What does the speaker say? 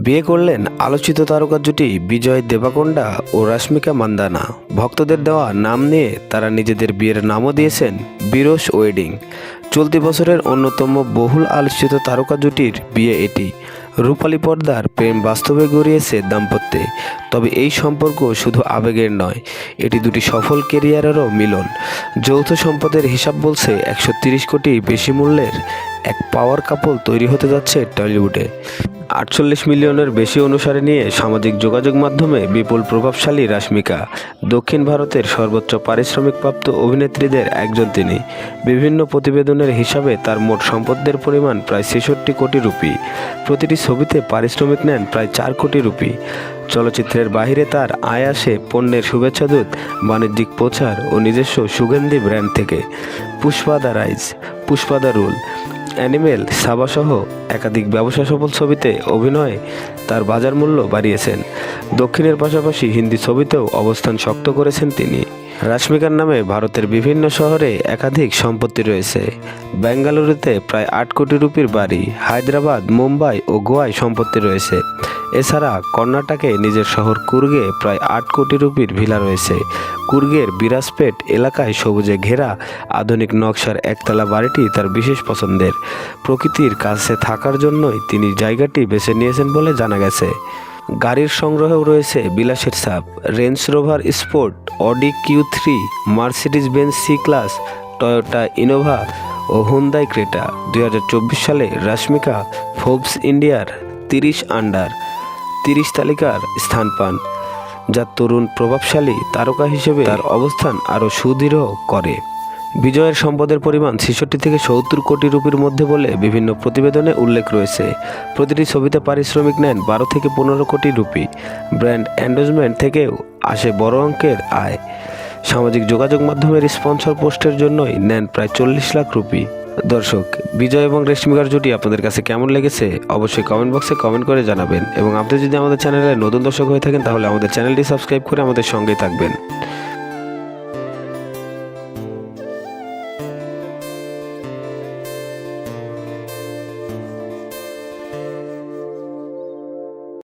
বিয়ে করলেন আলোচিত তারকা জুটি বিজয় দেবাকোন্ডা ও রাশ্মিকা মান্দানা। ভক্তদের দেওয়া নাম নিয়ে তারা নিজেদের বিয়ের নামও দিয়েছেন বিরস ওয়েডিং। চলতি বছরের অন্যতম বহুল আলোচিত তারকা জুটির বিয়ে এটি। রূপালী পর্দার প্রেম বাস্তবে গড়িয়েছে দাম্পত্যে। তবে এই সম্পর্ক শুধু আবেগের নয়, এটি দুটি সফল কেরিয়ারেরও মিলন। যৌথ সম্পদের হিসাব বলছে 130 কোটি বেশি মূল্যের এক পাওয়ার কাপল তৈরি হতে যাচ্ছে টলিউডে। 48 মিলিয়নের বেশি অনুসারী নিয়ে সামাজিক যোগাযোগ মাধ্যমে বিপুল প্রভাবশালী রাশ্মিকা দক্ষিণ ভারতের সর্বোচ্চ পারিশ্রমিকপ্রাপ্ত অভিনেত্রীদের একজন তিনি। বিভিন্ন প্রতিবেদনের হিসাবে তার মোট সম্পদের পরিমাণ প্রায় 66 কোটি রুপি। প্রতিটি ছবিতে পারিশ্রমিক নেন প্রায় 4 কোটি রুপি। চলচ্চিত্রের বাইরে তার আয় আসে পণ্যের শুভেচ্ছাদূত, বাণিজ্যিক প্রচার ও নিজস্ব সুগন্ধি ব্র্যান্ড থেকে। Pushpa the rise, Pushpa the rule, animal, সাবাসহ একাধিক ব্যবসা সফল ছবিতে অভিনয়ে তার বাজার মূল্য বাড়িয়েছেন। দক্ষিণের পাশাপাশি হিন্দি ছবিতেও অবস্থান শক্ত করেছেন তিনি। রাশ্মিকার নামে ভারতের বিভিন্ন শহরে একাধিক সম্পত্তি রয়েছে। বেঙ্গালুরুতে প্রায় 8 কোটি রুপির বাড়ি, হায়দ্রাবাদ, মুম্বাই ও গোয়ায় সম্পত্তি রয়েছে। এছাড়া কর্ণাটকে নিজের শহর কুর্গে প্রায় 8 কোটি রুপির ভিলা রয়েছে। কুর্গের বিরাজপেট এলাকায় সবুজে ঘেরা আধুনিক নকশার একতলা বাড়িটি তার বিশেষ পছন্দের। প্রকৃতির কাছে থাকার জন্যই তিনি জায়গাটি বেছে নিয়েছেন বলে জানা গেছে। গাড়ির সংগ্রহেও রয়েছে বিলাসের ছাপ। Range Rover Sport, Audi Q3, Mercedes Benz C class, Toyota Innova ও হুন্দাই ক্রেটা। 2024 সালে রাশ্মিকা ফোর্বস ইন্ডিয়ার 30 আন্ডার 30 তালিকার স্থান পান, যা তরুণ প্রভাবশালী তারকা হিসেবে তার অবস্থান আরও সুদৃঢ় করে। বিজয়ের সম্পদের পরিমাণ 66 থেকে 70 কোটি রুপির মধ্যে বলে বিভিন্ন প্রতিবেদনে উল্লেখ রয়েছে। প্রতিটি ছবিতে পারিশ্রমিক নেন 12 থেকে 15 কোটি রুপি। ব্র্যান্ড এন্ডোর্সমেন্ট থেকেও আসে বড় অঙ্কের আয়। সামাজিক যোগাযোগ মাধ্যমের স্পন্সর পোস্টের জন্যই নেন প্রায় 40 লাখ রুপি। দর্শক, বিজয় এবং রেশমিকার জুটি আপনাদের কাছে কেমন লেগেছে অবশ্যই কমেন্ট বক্সে কমেন্ট করে জানাবেন। এবং আপনি যদি আমাদের চ্যানেলে নতুন দর্শক হয়ে থাকেন তাহলে আমাদের চ্যানেলটি সাবস্ক্রাইব করে আমাদের সঙ্গেই থাকবেন।